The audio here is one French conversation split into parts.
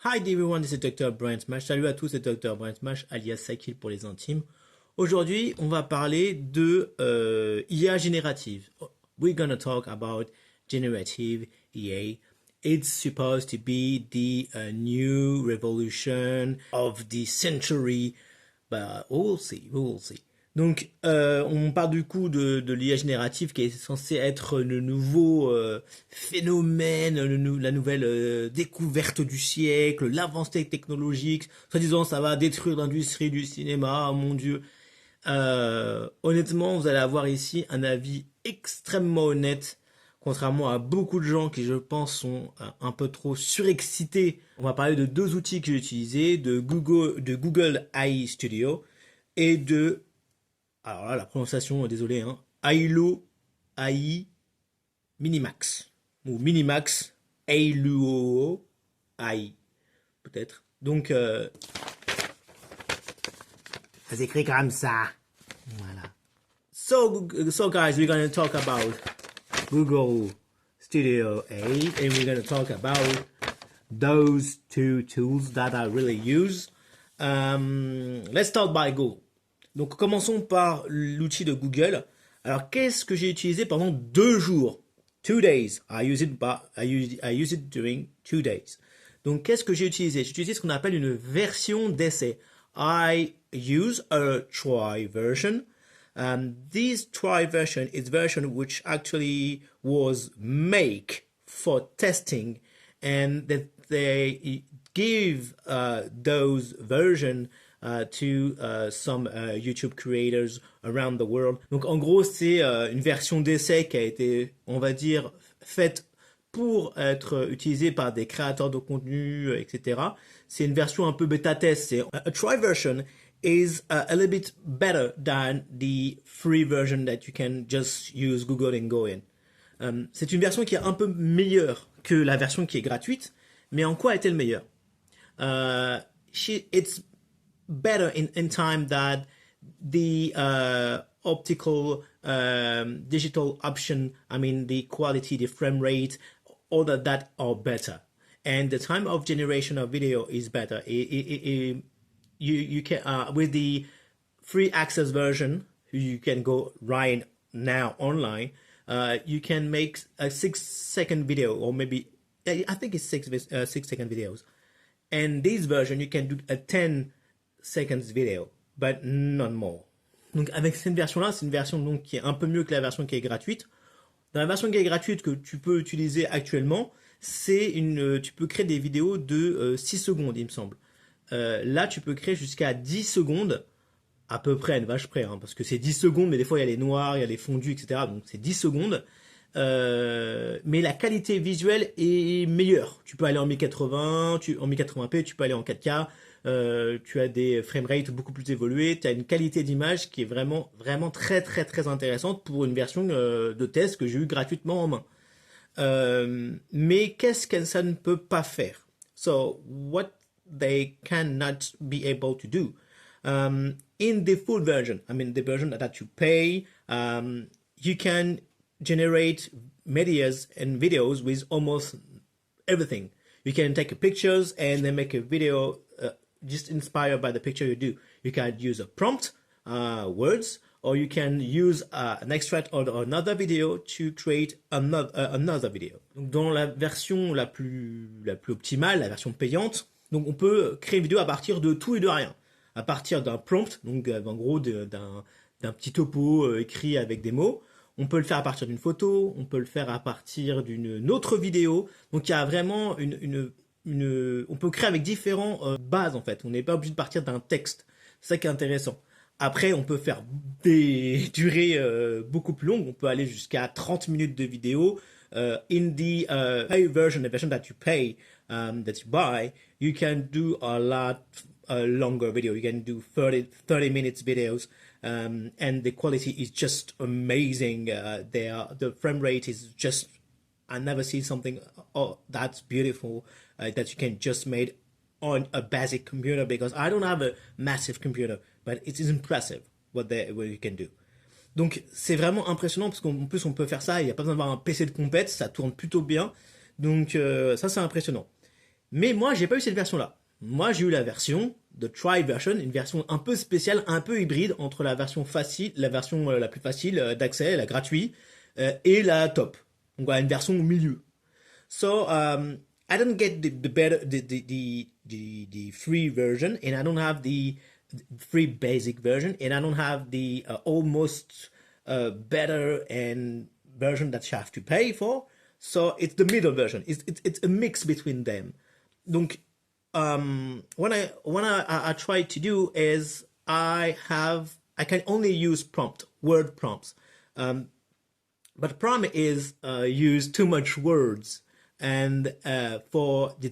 Hi everyone, this is Dr. Brian Smash. Salut à tous, c'est Dr. Brian Smash, alias Sakil pour les intimes. Aujourd'hui, on va parler de IA générative. We're gonna talk about generative IA. It's supposed to be the new revolution of the century, but we'll see, we'll see. Donc, on parle du coup de l'IA générative qui est censé être le nouveau phénomène, la nouvelle découverte du siècle, l'avancée technologique. Soi-disant, ça va détruire l'industrie du cinéma, oh mon Dieu. Honnêtement, vous allez avoir ici un avis extrêmement honnête, contrairement à beaucoup de gens qui, je pense, sont un peu trop surexcités. On va parler de deux outils que j'ai utilisés, de Google AI Studio et de... Alors là, la prononciation, désolé, hein. hailuoai Minimax. Ou Minimax hailuoai, peut-être. Donc, ça s'écrit comme ça. Voilà. So guys, we're going to talk about Google Studio 8 and we're going to talk about those two tools that I really use. Let's start by Google. Donc commençons par l'outil de Google. Alors qu'est-ce que j'ai utilisé pendant 2 jours? 2 days. I use it during 2 days. Donc qu'est-ce que j'ai utilisé? J'ai utilisé ce qu'on appelle une version d'essai. I use a try version. This try version is version which actually was made for testing, and that they give those version to some YouTube creators around the world. Donc en gros, c'est une version d'essai qui a été, on va dire, faite pour être utilisée par des créateurs de contenu, etc. C'est une version un peu bêta-test. A try version is a little bit better than the free version that you can just use Google and go in. C'est une version qui est un peu meilleure que la version qui est gratuite, mais en quoi est-elle meilleure? It's better in time that the optical digital option, I mean the quality, the frame rate, all that are better, and the time of generation of video is better. You can with the free access version, you can go right now online. You can make a 6-second video, or maybe I think it's 6-second videos, and this version you can do a 10 seconds video, but not more. Donc avec cette version-là, c'est une version donc qui est un peu mieux que la version qui est gratuite. Dans la version qui est gratuite que tu peux utiliser actuellement, tu peux créer des vidéos de 6 secondes, il me semble. Là, tu peux créer jusqu'à 10 secondes, à peu près, à une vache près, hein, parce que c'est 10 secondes, mais des fois il y a les noirs, il y a les fondus, etc. Donc c'est 10 secondes. Mais la qualité visuelle est meilleure. Tu peux aller en 1080, en 1080p, tu peux aller en 4K. Tu as des framerates beaucoup plus évolués, tu as une qualité d'image qui est vraiment très très très intéressante pour une version de test que j'ai eu gratuitement en main. Mais qu'est-ce que ça ne peut pas faire? So, what they cannot be able to do. In the full version, I mean the version that you pay, you can generate medias and videos with almost everything. You can take pictures and then make a video just inspired by the picture you do. You can use a prompt, words, or you can use an extract or another video to create another video. Donc dans la version la plus optimale, la version payante, donc on peut créer une vidéo à partir de tout et de rien. À partir d'un prompt, donc en gros d'un petit topo écrit avec des mots. On peut le faire à partir d'une photo, on peut le faire à partir d'une autre vidéo. Donc il y a vraiment on peut créer avec différentes bases en fait. On n'est pas obligé de partir d'un texte. C'est ça qui est intéressant. Après, on peut faire des durées beaucoup plus longues. On peut aller jusqu'à 30 minutes de vidéo. In the pay version, the version that you pay, that you buy, you can do a lot longer video. You can do 30 minutes videos. And the quality is just amazing. The frame rate is just, I never see something that's beautiful that you can just make on a basic computer, because I don't have a massive computer, but it is impressive what you can do. Donc c'est vraiment impressionnant parce qu'en plus on peut faire ça, il n'y a pas besoin d'avoir un PC de compète, ça tourne plutôt bien. Donc ça c'est impressionnant. Mais moi, j'ai pas eu cette version-là. Moi, j'ai eu la version de try version, une version un peu spéciale, un peu hybride entre la version facile, la version la plus facile d'accès, la gratuite, et la top. Donc voilà, une version au milieu. So I don't get the better the free version, and I don't have the free basic version, and I don't have the almost better and version that you have to pay for. So it's the middle version. It's a mix between them. Donc what I try to do is I can only use word prompts. But the problem is use too much words, and for the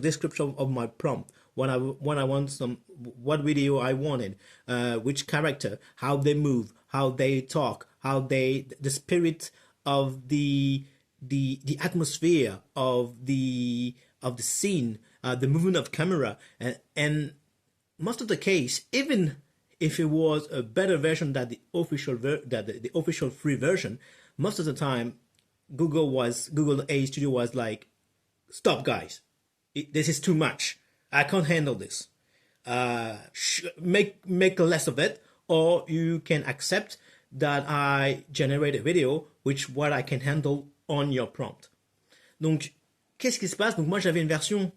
description of my prompt, when I want what video I wanted, which character, how they move, how they talk, the spirit of the atmosphere of the scene, the movement of camera, and most of the case, even if it was a better version than the official free version, most of the time Google AI Studio was like, stop guys, this is too much, I can't handle this, make less of it, or you can accept that I generate a video which what I can handle on your prompt. Donc qu'est-ce qui se passe? Donc moi j'avais une version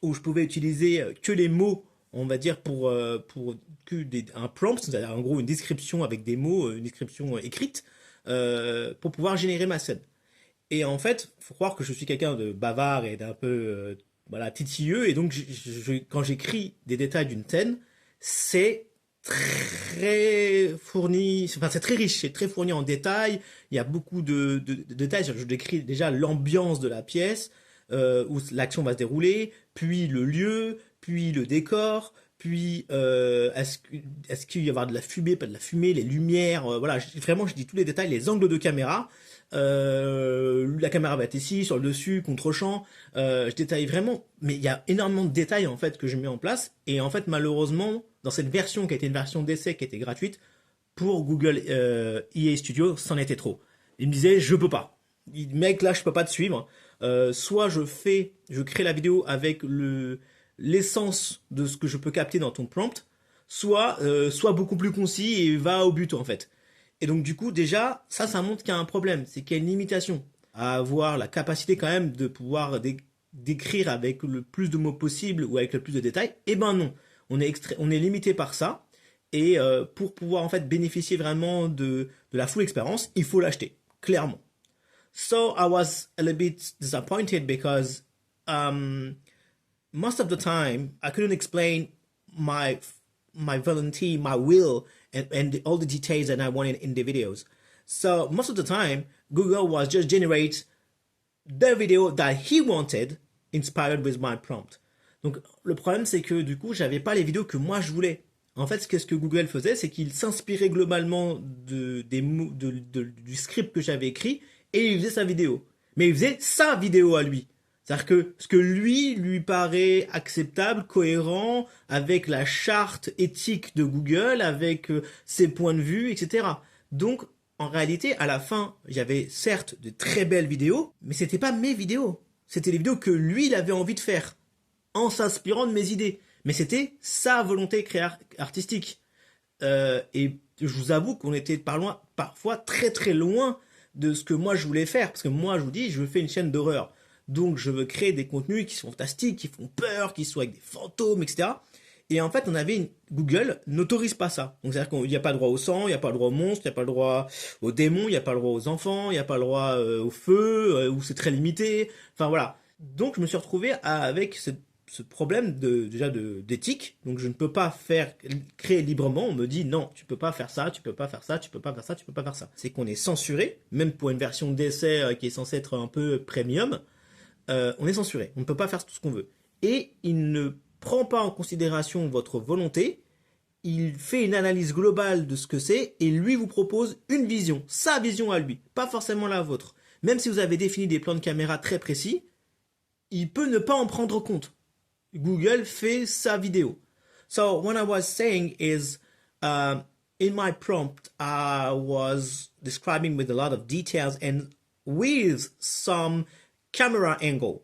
où je pouvais utiliser que les mots, on va dire, pour un prompt, c'est-à-dire en gros une description avec des mots, une description écrite, pour pouvoir générer ma scène. Et en fait, faut croire que je suis quelqu'un de bavard et d'un peu voilà, titilleux, et donc quand j'écris des détails d'une scène, c'est très fourni, enfin c'est très riche, c'est très fourni en détails, il y a beaucoup de détails, je décris déjà l'ambiance de la pièce, où l'action va se dérouler, puis le lieu, puis le décor, puis est-ce qu'il va y avoir de la fumée, pas de la fumée, les lumières, voilà, vraiment je dis tous les détails, les angles de caméra, la caméra va être ici, sur le dessus, contre-champ, je détaille vraiment, mais il y a énormément de détails en fait que je mets en place, et en fait malheureusement, dans cette version qui a été une version d'essai qui était gratuite, pour Google IA Studio, c'en était trop. Il me disait, je peux pas. Mec, là, je peux pas te suivre. Soit je crée la vidéo avec l'essence de ce que je peux capter dans ton prompt, soit beaucoup plus concis et va au but en fait. Et donc du coup déjà ça montre qu'il y a un problème, c'est qu'il y a une limitation à avoir la capacité quand même de pouvoir d'écrire avec le plus de mots possible ou avec le plus de détails. Eh ben non, on est limité par ça, et pour pouvoir en fait bénéficier vraiment de la full expérience, il faut l'acheter clairement. So I was a little bit disappointed because most of the time I couldn't explain my volunteer, my will, and all the details that I wanted in the videos. So most of the time Google was just generate the video that he wanted inspired with my prompt. Donc le problème c'est que du coup j'avais pas les vidéos que moi je voulais. En fait, ce que Google faisait, c'est qu'il s'inspirait globalement du script que j'avais écrit, et il faisait sa vidéo. Mais il faisait sa vidéo à lui. C'est-à-dire que ce que lui paraît acceptable, cohérent, avec la charte éthique de Google, avec ses points de vue, etc. Donc, en réalité, à la fin, j'avais certes de très belles vidéos, mais c'était pas mes vidéos. C'était les vidéos que lui, il avait envie de faire, en s'inspirant de mes idées. Mais c'était sa volonté artistique. Et je vous avoue qu'on était parfois très très loin de ce que moi je voulais faire. Parce que moi, je vous dis, je fais une chaîne d'horreur. Donc je veux créer des contenus qui sont fantastiques, qui font peur, qui soient avec des fantômes, etc. Et en fait, Google n'autorise pas ça. Donc c'est-à-dire qu'il n'y a pas le droit au sang, il n'y a pas le droit aux monstres, il n'y a pas le droit aux démons, il n'y a pas le droit aux enfants, il n'y a pas le droit au feu, où c'est très limité. Enfin voilà. Donc je me suis retrouvé avec ce problème d'éthique. Donc je ne peux pas créer librement. On me dit non, tu peux pas faire ça, tu peux pas faire ça, tu peux pas faire ça, tu peux pas faire ça. C'est qu'on est censuré, même pour une version d'essai qui est censée être un peu premium. On est censuré, on ne peut pas faire tout ce qu'on veut. Et il ne prend pas en considération votre volonté, il fait une analyse globale de ce que c'est, et lui vous propose une vision, sa vision à lui, pas forcément la vôtre. Même si vous avez défini des plans de caméra très précis, il peut ne pas en prendre compte. Google fait sa vidéo. So what I was saying is, in my prompt, I was describing with a lot of details and with some camera angle.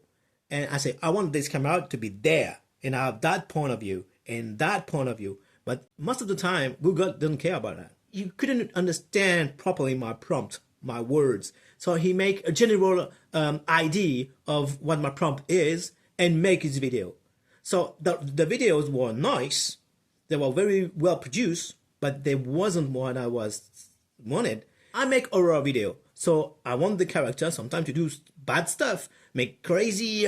And I say, I want this camera to be there. And I have that point of view and that point of view. But most of the time, Google doesn't care about that. You couldn't understand properly my prompt, my words. So he make a general idea of what my prompt is and make his video. So the videos were nice. They were very well produced, but they wasn't what I wanted. I make horror video. So I want the character sometimes to do bad stuff, make crazy,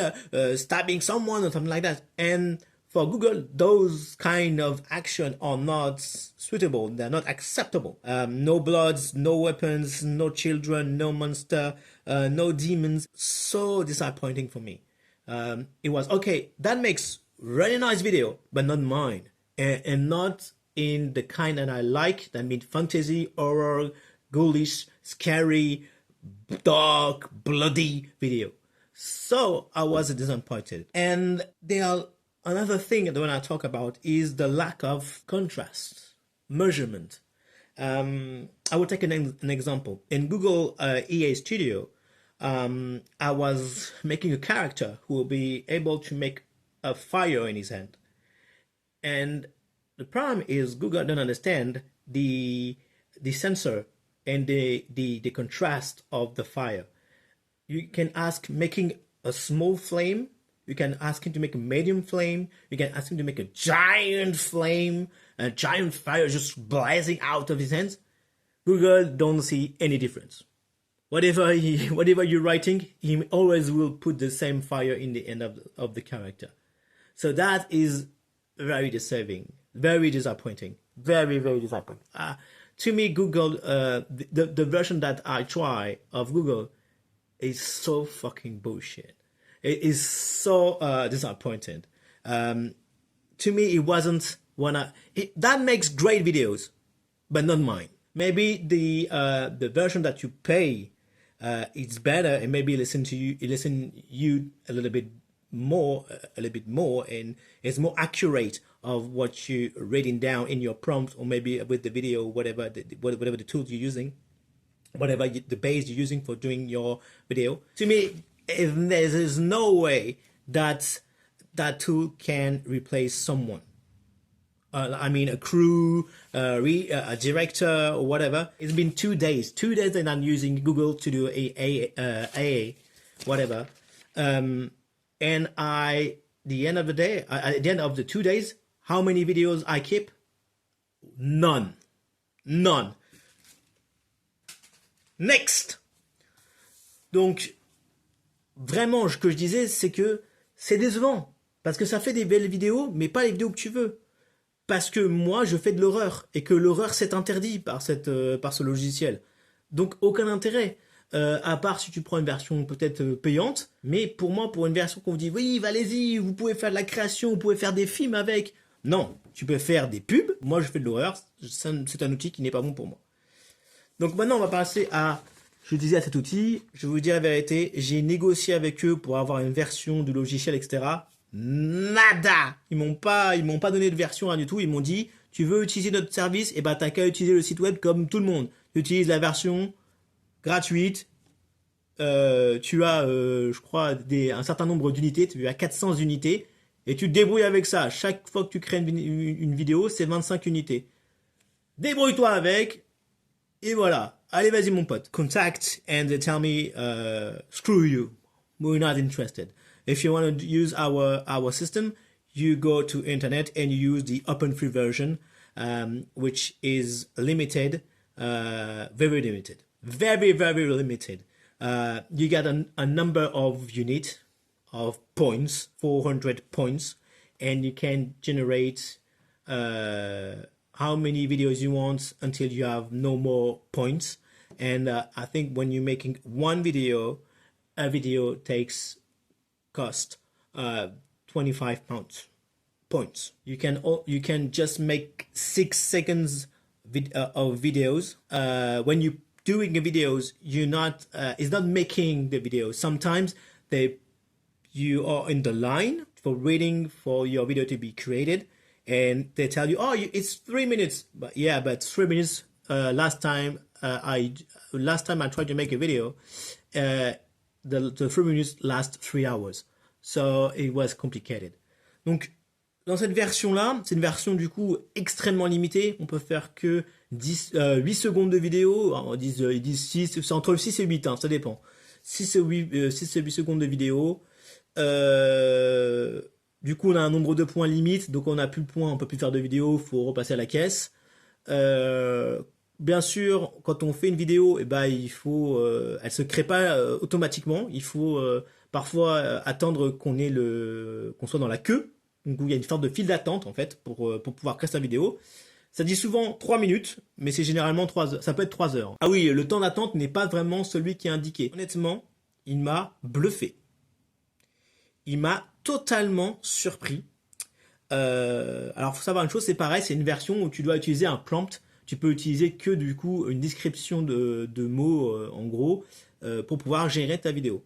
stabbing someone or something like that. And for Google, those kind of action are not suitable. They're not acceptable. No bloods, no weapons, no children, no monster, no demons. So disappointing for me. It was, okay, that makes really nice video, but not mine. And not in the kind that I like. That means fantasy, horror, ghoulish, scary, dark, bloody video. So I was disappointed. And there are another thing that when I talk about is the lack of contrast, measurement. I will take an example. In Google EA Studio, I was making a character who will be able to make a fire in his hand. And the problem is Google don't understand the sensor and the contrast of the fire. You can ask making a small flame. You can ask him to make a medium flame. You can ask him to make a giant flame, a giant fire just blazing out of his hands. Google don't see any difference. Whatever you're writing, he always will put the same fire in the end of the character. So that is very disturbing, very disappointing, very, very disappointing. To me, Google, the version that I try of Google is so fucking bullshit. It is so disappointing. To me, it wasn't that makes great videos, but not mine. Maybe the version that you pay is better, and maybe listen you a little bit more, and it's more accurate of what you're reading down in your prompt, or maybe with the video, whatever the tools you're using, whatever the base you're using for doing your video. To me, there's no way that that tool can replace someone. I mean, a crew, a director, or whatever. It's been 2 days. 2 days that I'm using Google to do a whatever. And at the end of the 2 days, how many videos I keep? None. Next. Donc, vraiment, ce que je disais, c'est que c'est décevant. Parce que ça fait des belles vidéos, mais pas les vidéos que tu veux. Parce que moi, je fais de l'horreur. Et que l'horreur, c'est interdit par ce logiciel. Donc, aucun intérêt. À part si tu prends une version peut-être payante. Mais pour moi, pour une version qu'on vous dit, oui, allez-y, vous pouvez faire de la création, vous pouvez faire des films avec. Non, tu peux faire des pubs. Moi, je fais de l'horreur. C'est un outil qui n'est pas bon pour moi. Donc maintenant, on va passer à... Je disais à cet outil, je vais vous dire la vérité, j'ai négocié avec eux pour avoir une version du logiciel, etc. Nada. Ils m'ont pas donné de version, rien du tout. Ils m'ont dit, tu veux utiliser notre service, et ben t'as qu'à utiliser le site web comme tout le monde. Tu utilises la version gratuite. Tu as, je crois, un certain nombre d'unités. Tu as 400 unités. Et tu te débrouilles avec ça. Chaque fois que tu crées une vidéo, c'est 25 unités. Débrouille-toi avec. Et voilà. Allez, vas-y, mon pote. Contact and they tell me, screw you. We're not interested. If you want to use our system, you go to internet and you use the open free version, which is limited, very limited, very, very limited. You get a number of units of points, 400 points, and you can generate how many videos you want until you have no more points. And I think when you're making one video, a video cost 25 points. You can just make 6 seconds of videos. When you're doing the videos, it's not making the video. Sometimes you are in the line for waiting for your video to be created, and they tell you, oh, it's 3 minutes. But yeah, but 3 minutes. Last time I tried to make a video, the 3 minutes last 3 hours. So it was complicated. Donc, dans cette version-là, c'est une version du coup extrêmement limitée. On peut faire que 8 secondes de vidéo. Alors, ils disent 6, c'est entre 6 et 8, hein, ça dépend. 6 et 8 secondes de vidéo. Du coup, on a un nombre de points limite, donc on n'a plus de points, on peut plus faire de vidéo, faut repasser à la caisse. Bien sûr, quand on fait une vidéo, eh ben, il faut, elle se crée pas automatiquement. Il faut parfois attendre qu'on soit dans la queue, donc où il y a une sorte de file d'attente en fait pour pouvoir créer sa vidéo. Ça dit souvent 3 minutes, mais c'est généralement 3 heures. Ça peut être 3 heures. Ah oui, le temps d'attente n'est pas vraiment celui qui est indiqué. Honnêtement, il m'a bluffé. Il m'a totalement surpris. Alors, faut savoir une chose, c'est pareil, c'est une version où tu dois utiliser un prompt. Tu peux utiliser que du coup une description de mots, en gros, pour pouvoir gérer ta vidéo.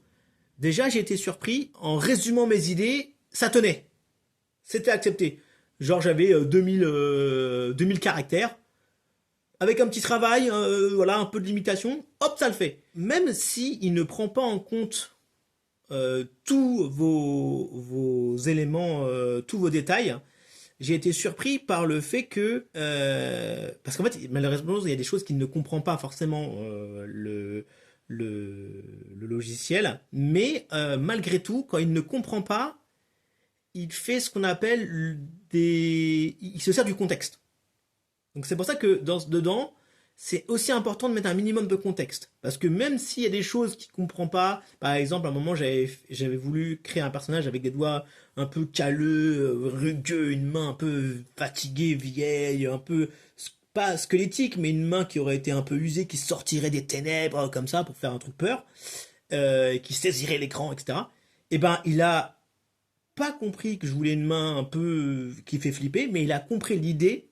Déjà, j'ai été surpris. En résumant mes idées, ça tenait. C'était accepté. Genre, j'avais 2000 caractères. Avec un petit travail, voilà, un peu de limitation, hop, ça le fait. Même si il ne prend pas en compte tous vos éléments, tous vos détails, j'ai été surpris par le fait que, parce qu'en fait, malheureusement, il y a des choses qu'il ne comprend pas forcément le logiciel, mais malgré tout, quand il ne comprend pas, il fait ce qu'on appelle il se sert du contexte. Donc c'est pour ça que dedans, c'est aussi important de mettre un minimum de contexte. Parce que même s'il y a des choses qu'il ne comprend pas, par exemple, à un moment, j'avais voulu créer un personnage avec des doigts un peu calleux, rugueux, une main un peu fatiguée, vieille, un peu, pas squelettique, mais une main qui aurait été un peu usée, qui sortirait des ténèbres, comme ça, pour faire un truc peur, qui saisirait l'écran, etc. Et ben, il a pas compris que je voulais une main un peu qui fait flipper, mais il a compris l'idée,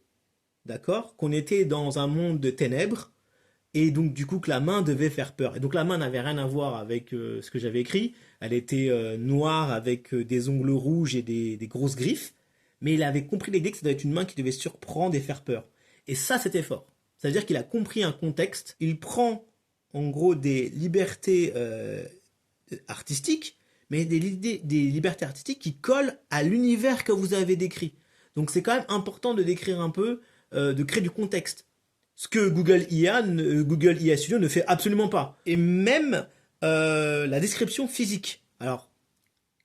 d'accord, qu'on était dans un monde de ténèbres, et donc du coup que la main devait faire peur. Et donc la main n'avait rien à voir avec ce que j'avais écrit, elle était noire avec des ongles rouges et des grosses griffes, mais il avait compris l'idée que ça devait être une main qui devait surprendre et faire peur. Et ça, c'était fort. C'est-à-dire qu'il a compris un contexte, il prend en gros des libertés artistiques, mais des libertés artistiques qui collent à l'univers que vous avez décrit. Donc c'est quand même important de décrire un peu, de créer du contexte. Ce que Google IA Studio ne fait absolument pas. Et même la description physique. Alors,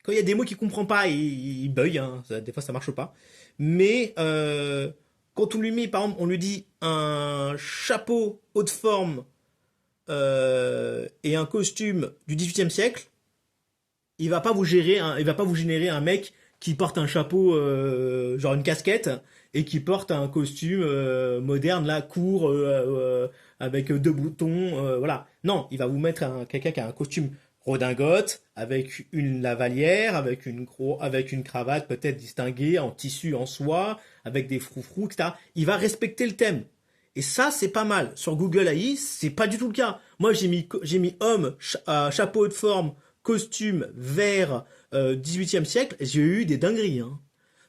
quand il y a des mots qu'il ne comprend pas, il bug, hein, des fois ça marche pas. Mais quand on lui met, par exemple, on lui dit un chapeau haute forme et un costume du XVIIIe siècle, il va pas vous générer un mec qui porte un chapeau, genre une casquette, et qui porte un costume moderne, là, court, avec 2 boutons, voilà. Non, il va vous mettre quelqu'un qui a un costume redingote, avec une lavalière, avec une cravate peut-être distinguée, en tissu, en soie, avec des froufrous, etc. Il va respecter le thème. Et ça, c'est pas mal. Sur Google AI, c'est pas du tout le cas. Moi, j'ai mis homme, chapeau de forme, costume, vert, 18e siècle, j'ai eu des dingueries, hein.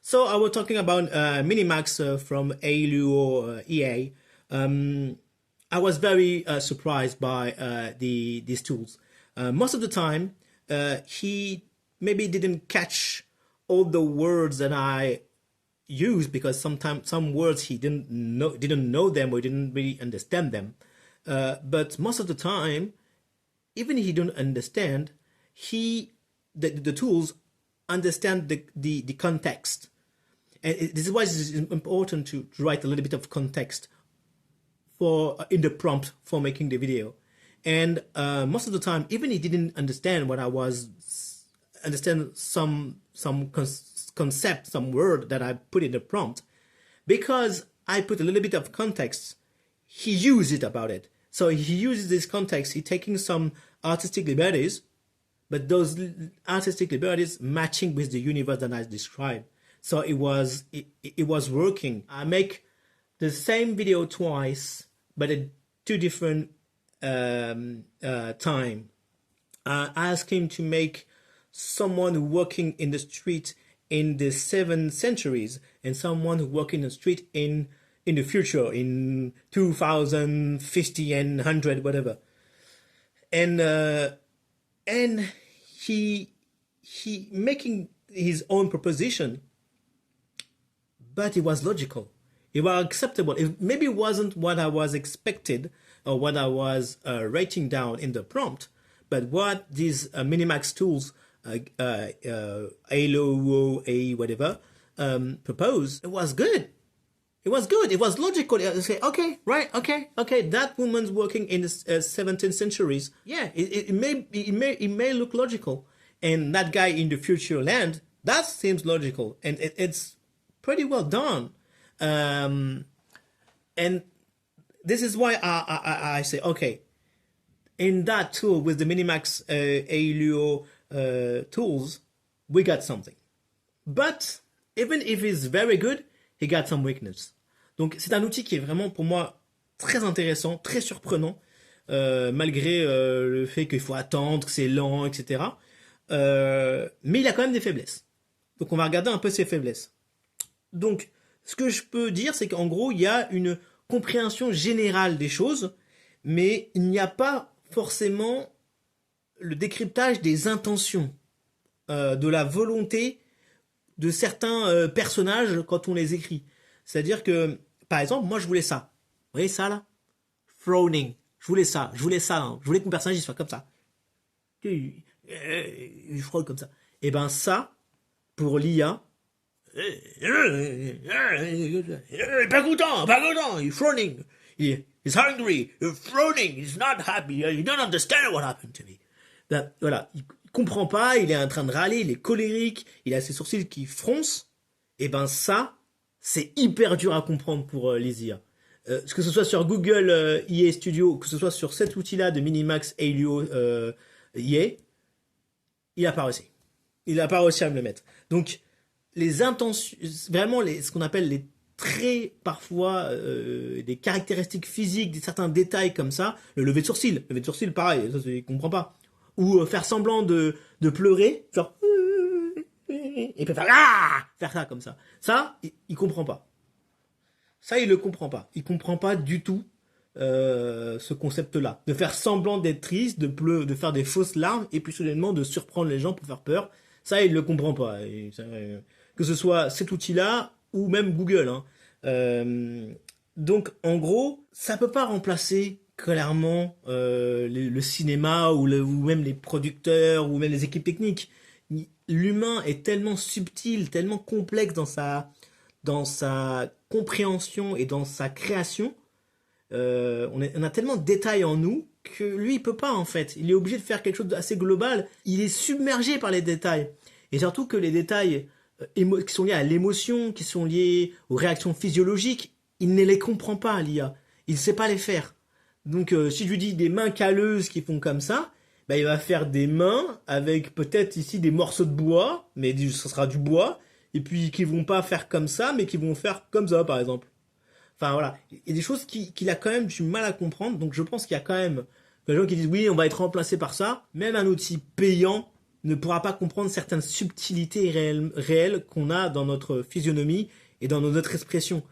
So I was talking about Minimax from hailuoai. I was very surprised by these tools. Most of the time, he maybe didn't catch all the words that I use because sometimes some words he didn't know them or didn't really understand them. But most of the time, even if he didn't understand, the tools understand the context. And this is why it's important to write a little bit of context in the prompt for making the video. And most of the time, even he didn't understand some concept, some word that I put in the prompt, because I put a little bit of context, he used it about it. So he uses this context, he's taking some artistic liberties, but those artistic liberties matching with the universe that I described. So it was working. I make the same video twice, but at 2 different time. I asked him to make someone walking in the street in the 7th centuries and someone who walking in the street in the future, in 2050 and 100, whatever. And and he making his own proposition, but it was logical. It was acceptable. It maybe wasn't what I was expected or what I was writing down in the prompt, but what these Minimax tools, hailuoai, whatever, propose, it was good. It was good. It was logical. I say, okay, right, okay. That woman's working in the 17th centuries. Yeah, it may look logical, and that guy in the future land, that seems logical, and it's pretty well done. And this is why I say, okay, in that tool with the Minimax hailuo tools, we got something. But even if it's very good, he got some weakness. Donc c'est un outil qui est vraiment pour moi très intéressant, très surprenant, malgré le fait qu'il faut attendre, que c'est lent, etc. Mais il a quand même des faiblesses. Donc on va regarder un peu ses faiblesses. Donc ce que je peux dire, c'est qu'en gros, il y a une compréhension générale des choses, mais il n'y a pas forcément le décryptage des intentions, de la volonté de certains personnages quand on les écrit. C'est-à-dire que, par exemple, moi je voulais ça. Vous voyez ça là? Frowning. Je voulais ça. Hein. Je voulais que mon personnage il soit comme ça. Il frôle comme ça. Et ben ça, pour l'IA, pas content, he's frowning. He's hungry, he's frowning, he's not happy, you don't understand what happened to me. Ben, voilà, il comprend pas, il est en train de râler, il est colérique, il a ses sourcils qui froncent. Et ben ça, c'est hyper dur à comprendre pour les IA. Que ce soit sur Google IA Studio, que ce soit sur cet outil-là de Minimax hailuoai, il a pas réussi. Il a pas réussi à me le mettre. Donc, les intentions, vraiment ce qu'on appelle les traits, parfois, des caractéristiques physiques, certains détails comme ça, le lever de sourcil. Le lever de sourcil, pareil, ça, il comprend pas. Ou faire semblant de pleurer, genre, et puis faire ça comme ça. Ça, il comprend pas. Ça, il le comprend pas. Il comprend pas du tout ce concept-là. De faire semblant d'être triste, de faire des fausses larmes, et puis soudainement de surprendre les gens pour faire peur. Ça, il le comprend pas. Et ça, que ce soit cet outil-là ou même Google. Hein. Donc, en gros, ça peut pas remplacer clairement le cinéma ou même les producteurs ou même les équipes techniques. L'humain est tellement subtil, tellement complexe dans sa compréhension et dans sa création. On a tellement de détails en nous que lui, il peut pas en fait. Il est obligé de faire quelque chose d'assez global. Il est submergé par les détails. Et surtout que les détails qui sont liés à l'émotion, qui sont liés aux réactions physiologiques, il ne les comprend pas, l'IA. Il ne sait pas les faire. Donc, si je lui dis des mains calleuses qui font comme ça, ben, il va faire des mains avec peut-être ici des morceaux de bois, mais ce sera du bois, et puis qui vont pas faire comme ça, mais qui vont faire comme ça, par exemple. Enfin, voilà. Il y a des choses qu'il a quand même du mal à comprendre, donc je pense qu'il y a quand même des gens qui disent oui, on va être remplacé par ça. Même un outil payant ne pourra pas comprendre certaines subtilités réelles qu'on a dans notre physionomie et dans notre expression.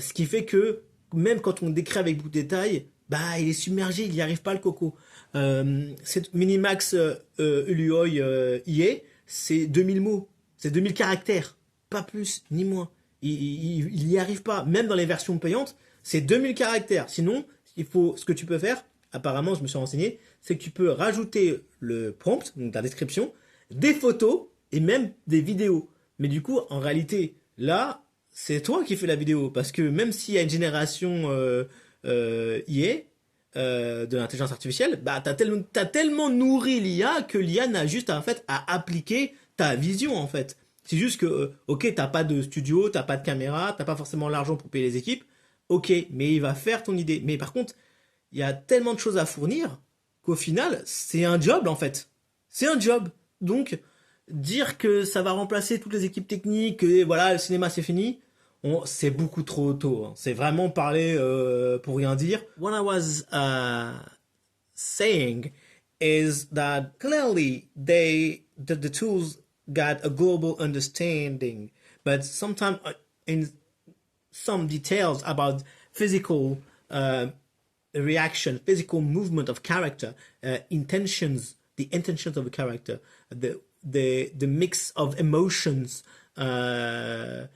Ce qui fait que, même quand on décrit avec beaucoup de détails, bah, il est submergé, il n'y arrive pas le coco. Cette Minimax hailuoai, c'est 2000 mots, c'est 2000 caractères, pas plus ni moins. Il n'y arrive pas, même dans les versions payantes, c'est 2000 caractères. Sinon, ce que tu peux faire, apparemment, je me suis renseigné, c'est que tu peux rajouter le prompt, donc la description, des photos et même des vidéos. Mais du coup, en réalité, là, c'est toi qui fais la vidéo, parce que même s'il y a une génération IA, de l'intelligence artificielle, bah t'as tellement nourri l'IA que l'IA n'a juste en fait à appliquer ta vision en fait. C'est juste que ok, t'as pas de studio, t'as pas de caméra, t'as pas forcément l'argent pour payer les équipes, ok, mais il va faire ton idée. Mais par contre, il y a tellement de choses à fournir qu'au final, c'est un job en fait. C'est un job. Donc dire que ça va remplacer toutes les équipes techniques, que voilà, le cinéma c'est fini, c'est beaucoup trop tôt. Hein. C'est vraiment parler pour rien dire. What I was saying is that clearly the tools got a global understanding, but sometimes in some details about physical reaction, physical movement of character, intentions, the intentions of a character, the mix of emotions, the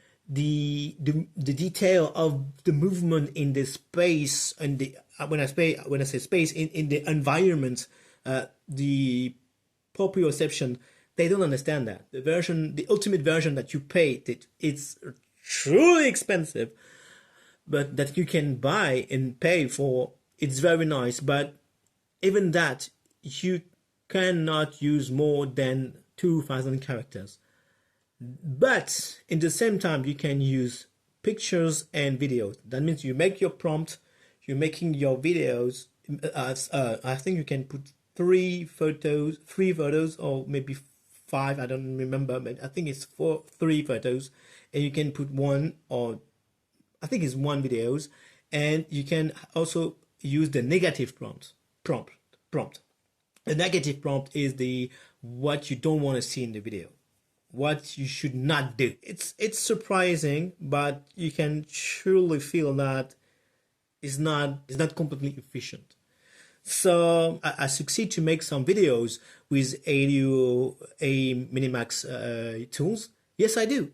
detail of the movement in the space, and the when I say space, in the environment, the proprioception, they don't understand that. The ultimate version that you pay, it's truly expensive, but that you can buy and pay for, it's very nice. But even that, you cannot use more than 2,000 characters. But in the same time, you can use pictures and videos. That means you make your prompt, you're making your videos. I think you can put three photos, or maybe 5. I don't remember, but I think it's 3 photos, and you can put 1, or I think it's 1 videos, and you can also use the negative prompt. The negative prompt is what you don't want to see in the video, what you should not do. It's surprising, but you can truly feel that it's not completely efficient. So I succeed to make some videos with hailuoai Minimax tools. Yes, I do.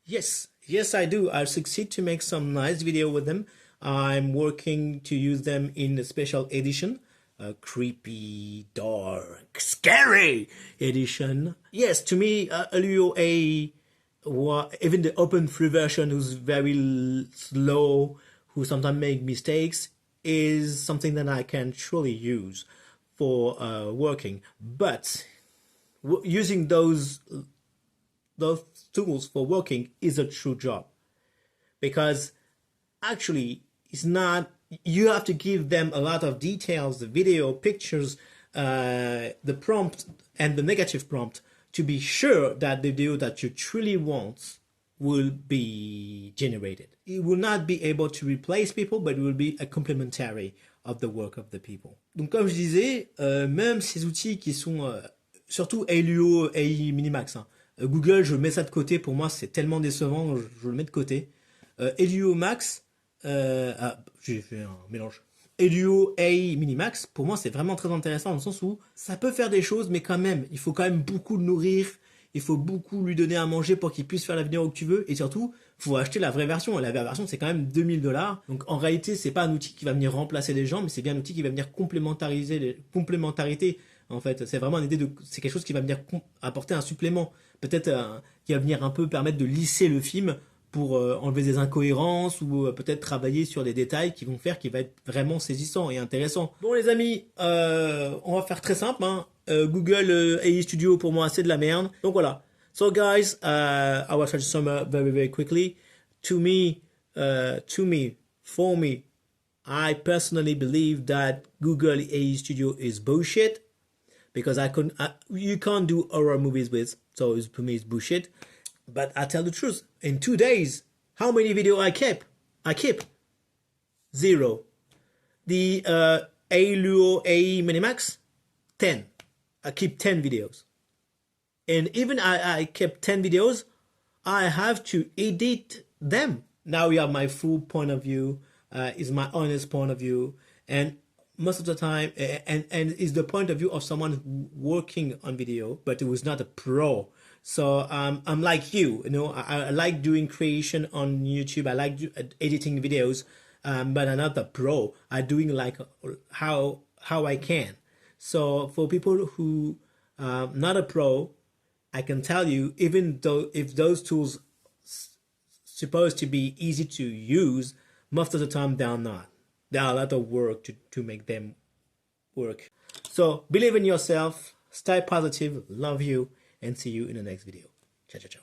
Yes, I do. I succeed to make some nice video with them. I'm working to use them in a special edition, a creepy, dark, scary edition. Yes, to me, hailuoai, even the open free version, who's very slow, who sometimes make mistakes, is something that I can truly use for working. But using those tools for working is a true job, because actually it's not, you have to give them a lot of details, the video, pictures, the prompt and the negative prompt, to be sure that the video that you truly want will be generated. It will not be able to replace people, but it will be a complementary of the work of the people. Donc comme je disais, même ces outils qui sont surtout hailuoai Minimax, hein. Google, je mets ça de côté, pour moi c'est tellement décevant, je le mets de côté. Hailuoai Max, j'ai fait un mélange. Hailuoai Minimax, pour moi c'est vraiment très intéressant, dans le sens où ça peut faire des choses, mais quand même, il faut quand même beaucoup le nourrir, il faut beaucoup lui donner à manger pour qu'il puisse faire la vidéo que tu veux, et surtout, il faut acheter la vraie version. La vraie version, c'est quand même 2000 $. Donc en réalité, c'est pas un outil qui va venir remplacer les gens, mais c'est bien un outil qui va venir complémentarité. En fait, c'est vraiment une idée c'est quelque chose qui va venir apporter un supplément, peut-être qui va venir un peu permettre de lisser le film pour enlever des incohérences, ou peut-être travailler sur des détails qui vont faire qu'il va être vraiment saisissant et intéressant. Bon les amis, on va faire très simple, hein. Google AI Studio, pour moi c'est de la merde. Donc voilà. So guys, I will try to sum up very, very quickly. For me, I personally believe that Google AI Studio is bullshit, because you can't do horror movies with. So for me, it's bullshit. But I tell the truth. In 2 days, how many videos I keep? 0. The hailuoai Minimax, 10. I keep 10 videos. And even I kept 10 videos, I have to edit them. Now you have my full point of view, is my honest point of view, and most of the time, and is the point of view of someone working on video, but who is not a pro. So I'm like you know, I like doing creation on YouTube. I like editing videos, but I'm not a pro. I'm doing like how I can. So for people who not a pro, I can tell you, even though if those tools supposed to be easy to use, most of the time they're not. There are a lot of work to make them work. So believe in yourself, stay positive, love you, and see you in the next video. Ciao, ciao, ciao.